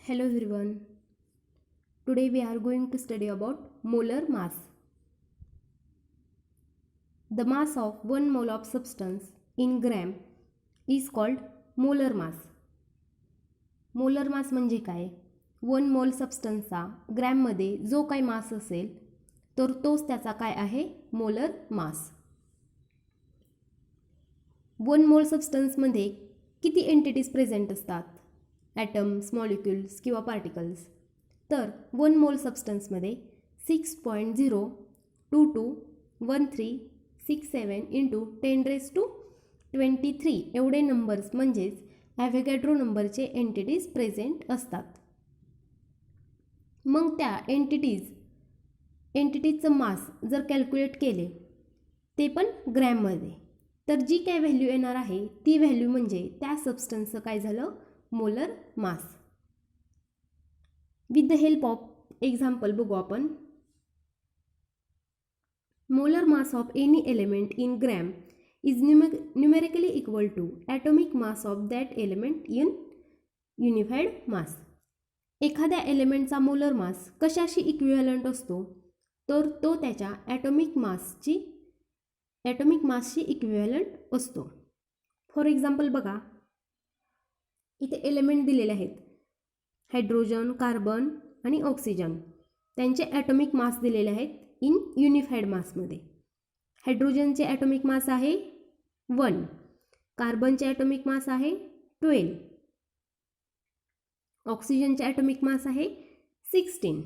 Hello everyone. Today we are going to study about molar mass. The mass of 1 mole of substance in gram is called molar mass. Molar mass म्हणजे काय? 1 मोल सबस्टन्सचा ग्रॅममध्ये जो काही मास असेल तर तोच त्याचा काय आहे? Molar mass. 1 मोल सबस्टन्समध्ये किती एंटिटीज प्रेझेंट असतात? ॲटम्स, मॉलिक्युल्स किंवा पार्टिकल्स. तर 1 मोल सबस्टन्समध्ये 6.0221367 इंटू 10⁻23 एवढे नंबर्स म्हणजेच ॲव्होगॅड्रो नंबरचे एंटिटीज प्रेझेंट असतात. मग त्या एंटिटीजचं मास जर कॅल्क्युलेट केले ते पण ग्रॅममध्ये, तर जी काय व्हॅल्यू येणार आहे ती व्हॅल्यू म्हणजे त्या सबस्टन्सचं काय झालं? Molar mass. With the help of example बघू आपण. Molar mass of any element in gram is numerically equal to atomic mass of that element in unified mass. एखाद्या एलिमेंटचा मोलर मास कशाशी इक्विव्हॅलंट असतो? तर तो त्याच्या ॲटॉमिक मासशी इक्विव्हॅलंट असतो. फॉर एक्झाम्पल बघा, इथे एलिमेंट दिलेले आहेत, हायड्रोजन, कार्बन आणि ऑक्सिजन. त्यांचे ॲटॉमिक मास दिलेले आहेत इन युनिफाईड मासमध्ये. हायड्रोजनचे ॲटॉमिक मास आहे 1, कार्बनचे ॲटॉमिक मास आहे 12, ऑक्सिजनचे ॲटॉमिक मास आहे 16.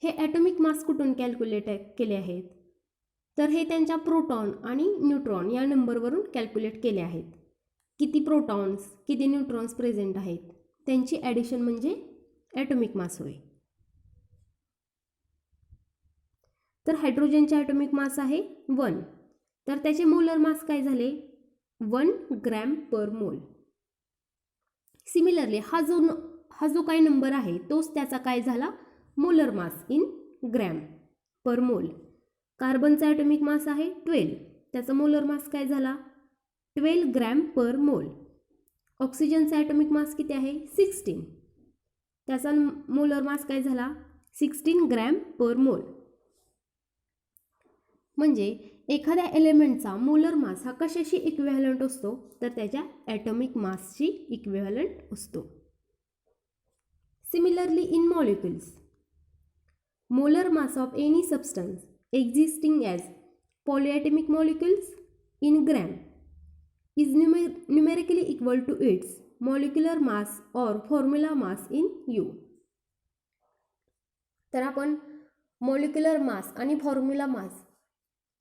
हे ॲटॉमिक मास कुठून कॅल्क्युलेट केले आहेत? तर हे त्यांच्या प्रोटॉन आणि न्यूट्रॉन या नंबरवरून कॅल्क्युलेट केले आहेत. किती प्रोटॉन्स, किती न्यूट्रॉन्स प्रेझेंट आहेत त्यांची ॲडिशन म्हणजे ॲटॉमिक मास होय. तर हायड्रोजनचे ॲटॉमिक मास आहे 1, तर त्याचे मोलर मास काय झाले? 1 ग्रॅम पर मोल. सिमिलरली हा जो काही नंबर आहे तोच त्याचा काय झाला? Molar mass in gram per मोल. कार्बनचा ॲटॉमिक मास आहे 12, त्याचा मोलर मास काय झाला? 12 ग्रॅम पर मोल. ऑक्सिजनचा ॲटॉमिक मास किती आहे? 16, त्याचा मोलर मास काय झाला? 16 ग्रॅम पर मोल. म्हणजे एखाद्या एलिमेंटचा मोलर मास हा कशाशी इक्विव्हॅलंट असतो? तर त्याच्या ॲटॉमिक मासशी इक्विव्हॅलंट असतो. Similarly in molecules, molar mass of any substance existing as polyatomic molecules in gram is numerically equal to its molecular mass or formula mass in U. तर आपण molecular mass आणि formula mass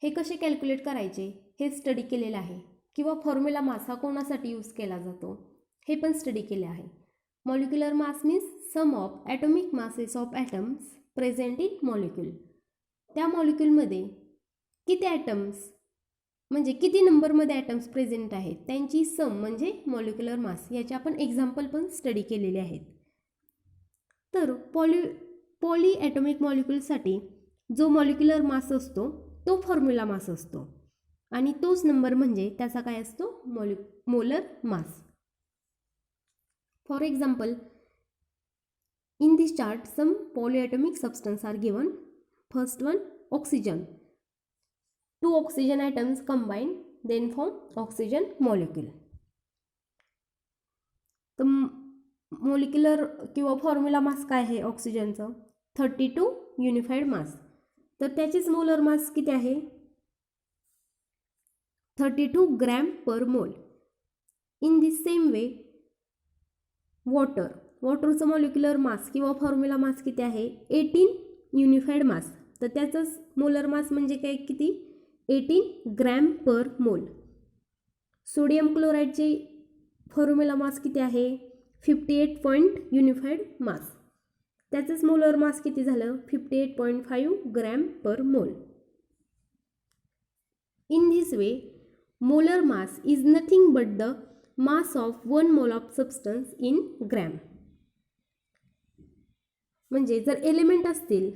हे कसे calculate करायचे हे study केलेलं आहे, किंवा फॉर्म्युला मास हा कोणासाठी यूज केला जातो हे पण स्टडी केले आहे. Molecular mass means sum of atomic masses of atoms present in molecule. त्या मॉलिक्यूलमध्ये किती ॲटम्स म्हणजे किती नंबरमध्ये ॲटम्स प्रेझेंट आहेत त्यांची सम म्हणजे मॉलिक्युलर मास. याचे आपण एक्झाम्पल पण स्टडी केलेले आहेत. तर पॉली ॲटॉमिक मॉलिक्यूलसाठी जो मॉलिक्युलर मास असतो तो फॉर्म्युला मास असतो, आणि तोच नंबर म्हणजे त्याचा काय असतो? Molar mass. For example, in this chart some polyatomic substance are given. First one, oxygen. 2 oxygen atoms combine then form oxygen molecule. तर मॉलिक्युलर किंवा फॉर्म्युला मास काय आहे ऑक्सिजनचं? 32 युनिफाईड मास. तर त्याचेच मोलर मास किती आहे? 32 gram per mole. In this same way वॉटरचं मॉलिक्युलर मास किंवा फॉर्म्युला मास किती आहे? 18 युनिफाईड मास. तर त्याचंच मोलर मास म्हणजे काय किती? 18 ग्रॅम पर मोल. सोडियम क्लोराईडचे फॉर्म्युला मास किती आहे? 58 पॉईंट युनिफाईड मास. त्याचंच मोलर मास किती झालं? 58.5 gram per mole. In this way molar mass is nothing but the mass of 1 mole of substance in gram. म्हणजे जर एलिमेंट असतील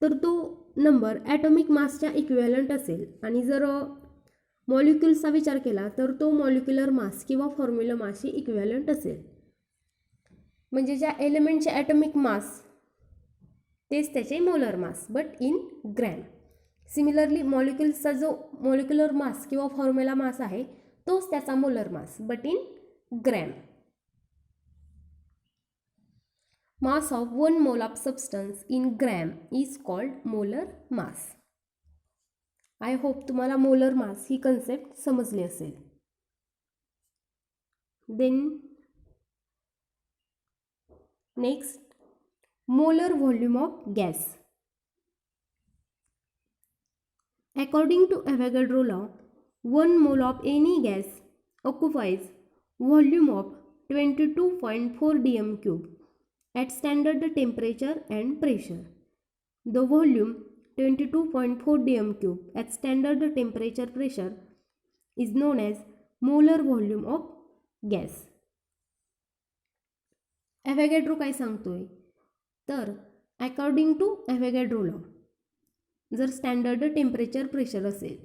तर तो नंबर ॲटॉमिक मासच्या इक्विव्हॅलंट असेल, आणि जर मॉलिक्युल्सचा विचार केला तर तो मॉलिक्युलर मास किंवा फॉर्म्युला मासशी इक्विव्हॅलंट असेल. म्हणजे ज्या एलिमेंटचे ॲटॉमिक मास तेच त्याचे molar mass but in gram. Similarly मॉलिक्युल्सचा जो मॉलिक्युलर मास किंवा फॉर्म्युला मास आहे तोच त्याचा molar mass but in gram. Mass of 1 mole of substance in gram is called molar mass. I hope तुम्हाला मोलर मास ही कन्सेप्ट समजली असेल. Then next, molar volume of gas. According to Avogadro law, 1 mole of any gas occupies volume of 22.4 dm cube at standard temperature and pressure. The volume 22.4 dm cube at standard temperature pressure is known as molar volume of gas. Avogadro काय सांगतोय तर according to Avogadro law जर standard temperature pressure असेल,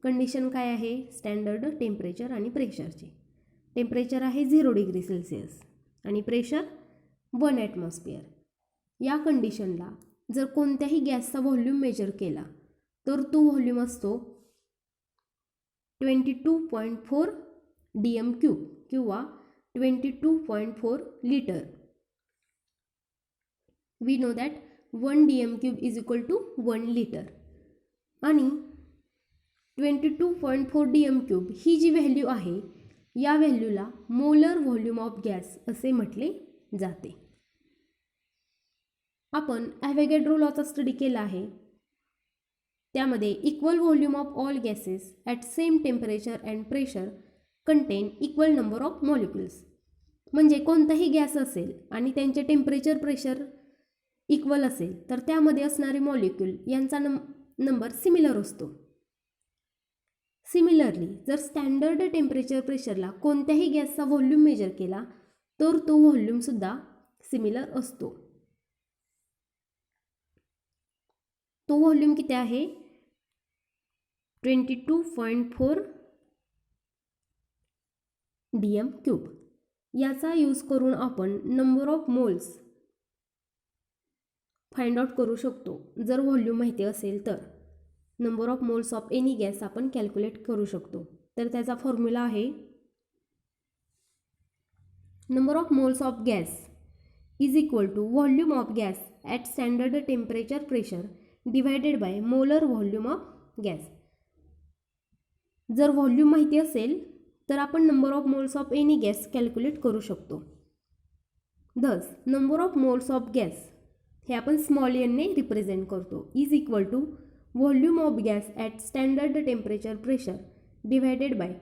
condition काय आहे standard temperature आणि प्रेशरची. Temperature आहे 0 degree Celsius आणि प्रेशर 1 ॲटमॉस्फिअर. या कंडिशनला जर कोणत्याही गॅसचा व्हॉल्यूम मेजर केला तर तो व्हॉल्यूम असतो 22.4 dm क्यूब किंवा 22.4 litre. We know that 1 dm cube is equal to 1 liter. आणि 22.4 dm cube ही जी व्हॅल्यू आहे या व्हॅल्यूला मोलर व्हॉल्यूम ऑफ गॅस असे म्हटले जाते. आपण ॲव्होगॅड्रो लॉचा स्टडी केला आहे. त्यामध्ये equal volume of all gases at same temperature and pressure content equal number of molecules. म्हणजे कोणताही गॅस असेल आणि त्यांचे टेम्परेचर प्रेशर इक्वल असेल तर त्यामध्ये असणारे मॉलिक्यूल यांचा नंबर सिमिलर असतो. सिमिलरली जर स्टँडर्ड टेम्परेचर प्रेशरला कोणत्याही गॅसचा व्हॉल्यूम मेजर केला तर तो व्हॉल्यूमसुद्धा सिमिलर असतो. तो व्हॉल्यूम किती आहे 22.4 dm क्यूब. याचा यूज करून आपण number of moles find out करू शकतो. जर व्हॉल्यूम माहिती असेल तर number of moles of any gas आपण कॅल्क्युलेट करू शकतो. तर त्याचा फॉर्म्युला आहे number of moles of gas is equal to volume of gas at standard temperature pressure divided by molar volume of gas. जर व्हॉल्यूम माहिती असेल तर आपण number of moles of any gas calculate करू शकतो. Thus number of moles of gas हे आपण small एनने रिप्रेझेंट करतो is equal to volume of gas at standard temperature pressure divided by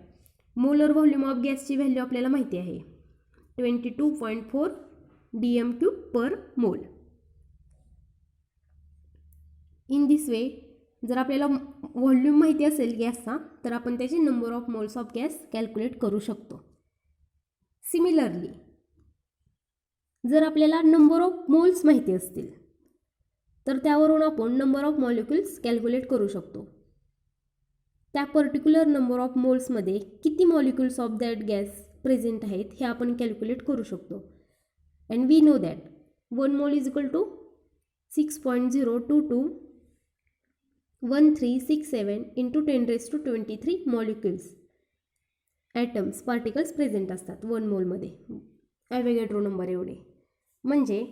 molar volume of गॅसची व्हॅल्यू आपल्याला माहिती आहे 22.4 dm cube per mole. In this way जर आपल्याला व्हॉल्यूम माहिती असेल गॅसचा तर आपण त्याची number of moles of gas calculate करू शकतो. सिमिलरली जर आपल्याला नंबर ऑफ मोल्स माहिती असतील तर त्यावरून आपण नंबर ऑफ मॉलिक्युल्स कॅल्क्युलेट करू शकतो. त्या पर्टिक्युलर नंबर ऑफ मोल्समध्ये किती molecules of that gas present आहेत हे आपण कॅल्क्युलेट करू शकतो. And we know that 1 mole is equal to 6.022 1367 into 10⁻23 molecules atoms particles present असतात 1 मोलमध्ये. ॲव्होगॅड्रो नंबर एवढे. म्हणजे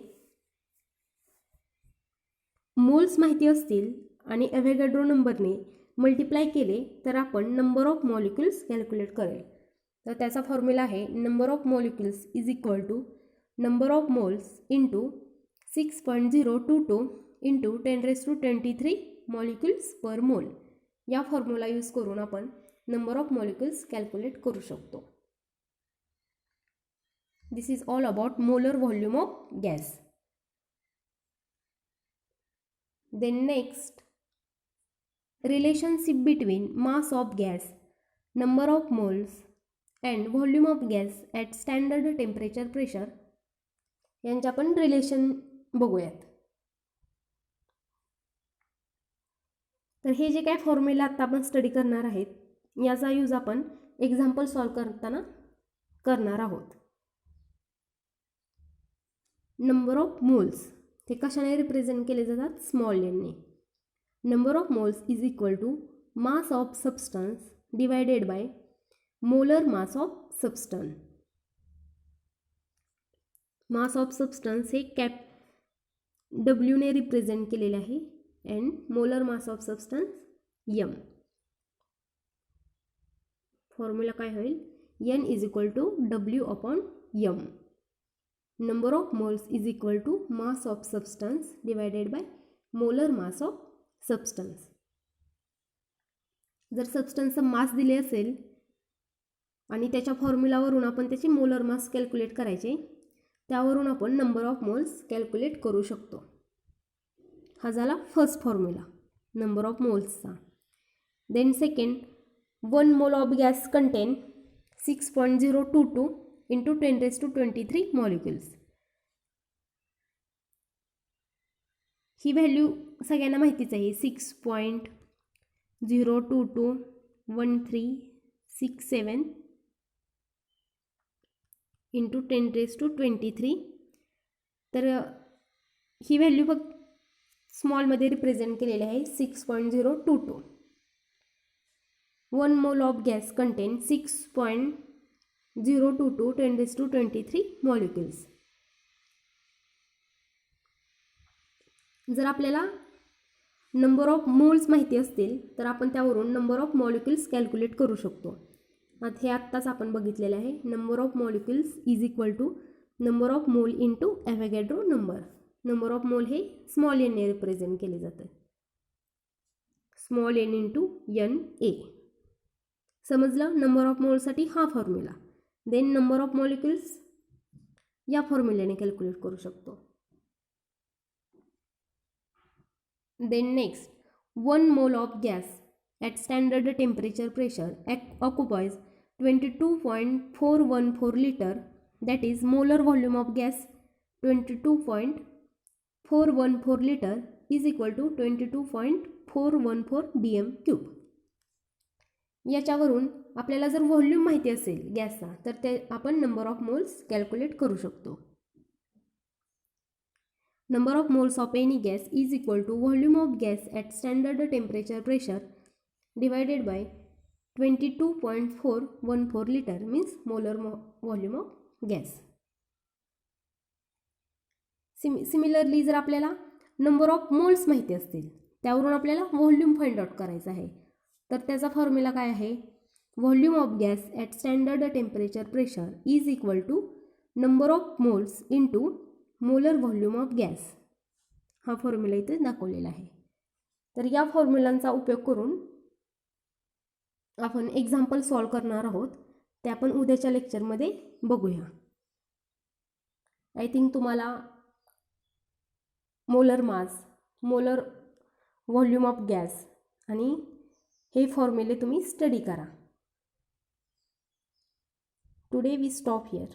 मोल्स माहिती असतील आणि ॲव्होगॅड्रो नंबरने मल्टिप्लाय केले तर आपण नंबर ऑफ मॉलिक्युल्स कॅल्क्युलेट करेल. तर त्याचा फॉर्म्युला आहे number of molecules is equal to number of moles into 6.022 into 10⁻23 molecules per mole. या फॉर्म्युला यूज करून आपण नंबर ऑफ मॉलिक्युल्स कॅल्क्युलेट करू शकतो. This is all about molar volume of gas. Then next, relationship between mass of gas, number of moles and volume of gas at standard temperature pressure यांचे आपण relation बघूयात. तर हे जे काय formula आता आपण स्टडी करणार आहेत याचा यूज आपण एक्झाम्पल सॉल्व करताना करणार आहोत. नंबर ऑफ मोल्स ते कशाने रिप्रेझेंट केले जातात? स्मॉल एनने. Number of moles is equal to mass of substance divided by molar mass of substance. Mass of substance हे कॅप डब्ल्यूने रिप्रेझेंट केलेले आहे and molar mass of substance M. Formula काय होईल? N is equal to W upon M. Number of moles is equal to mass of substance divided by molar mass of substance. जर सबस्टन्सचा मास दिले असेल आणि त्याच्या फॉर्म्युलावरून आपण त्याची मोलर मास कॅल्क्युलेट करायचे, त्यावरून आपण नंबर ऑफ मोल्स कॅल्क्युलेट करू शकतो. हा झाला फर्स्ट फॉर्म्युला नंबर ऑफ मोल्सचा. Then second, 1 mole of gas contain 6.022 into 10⁻23 molecules. ही व्हॅल्यू सगळ्यांना माहितीच आहे. 6.0221367 इंटू 10⁻23. तर ही व्हॅल्यू फक्त स्मॉलमध्ये रिप्रेझेंट केलेली आहे 6.022. 1 mole of gas contain 6.022 10⁻23 molecules. जर आपल्याला नंबर ऑफ मोल्स माहिती असतील तर आपण त्यावरून नंबर ऑफ मॉलिक्युल्स कॅल्क्युलेट करू शकतो. आता हे आत्ताच आपण बघितलेलं आहे. Number of molecules is equal to number of mole into Avogadro number. Number of mole हे स्मॉल एनने रिप्रेझेंट केले जातं. Small N into N A. समजलं? नंबर ऑफ मोलसाठी हा formula. Then number of molecules या फॉर्म्युल्याने कॅल्क्युलेट करू शकतो. Then next, 1 mole of gas at standard temperature pressure occupies 22.414 liter, that is molar volume of gas 22.414 liter is equal to 22.414 dm cube. याच्यावरून आपल्याला जर volume माहिती असेल गॅसचा तर ते आपण नंबर ऑफ मोल्स कॅल्क्युलेट करू शकतो. Number of moles of any gas is equal to volume of gas at standard temperature pressure divided by 22.414 liter means molar volume of gas. Similarly जर आपल्याला नंबर ऑफ मोल्स माहिती असतील त्यावरून आपल्याला volume find out करायचं आहे तर त्याचा फॉर्म्युला काय आहे? Volume of gas at standard temperature pressure is equal to number of moles into molar volume of gas. हा फॉर्म्युला इथे दाखवलेला आहे. तर या फॉर्म्युलांचा उपयोग करून आपण एक्झाम्पल सॉल्व करणार आहोत. ते आपण उद्याच्या लेक्चरमध्ये बघूया. आय थिंक तुम्हाला molar mass, molar volume of gas आणि हे फॉर्म्युले तुम्ही स्टडी करा. Today we stop here.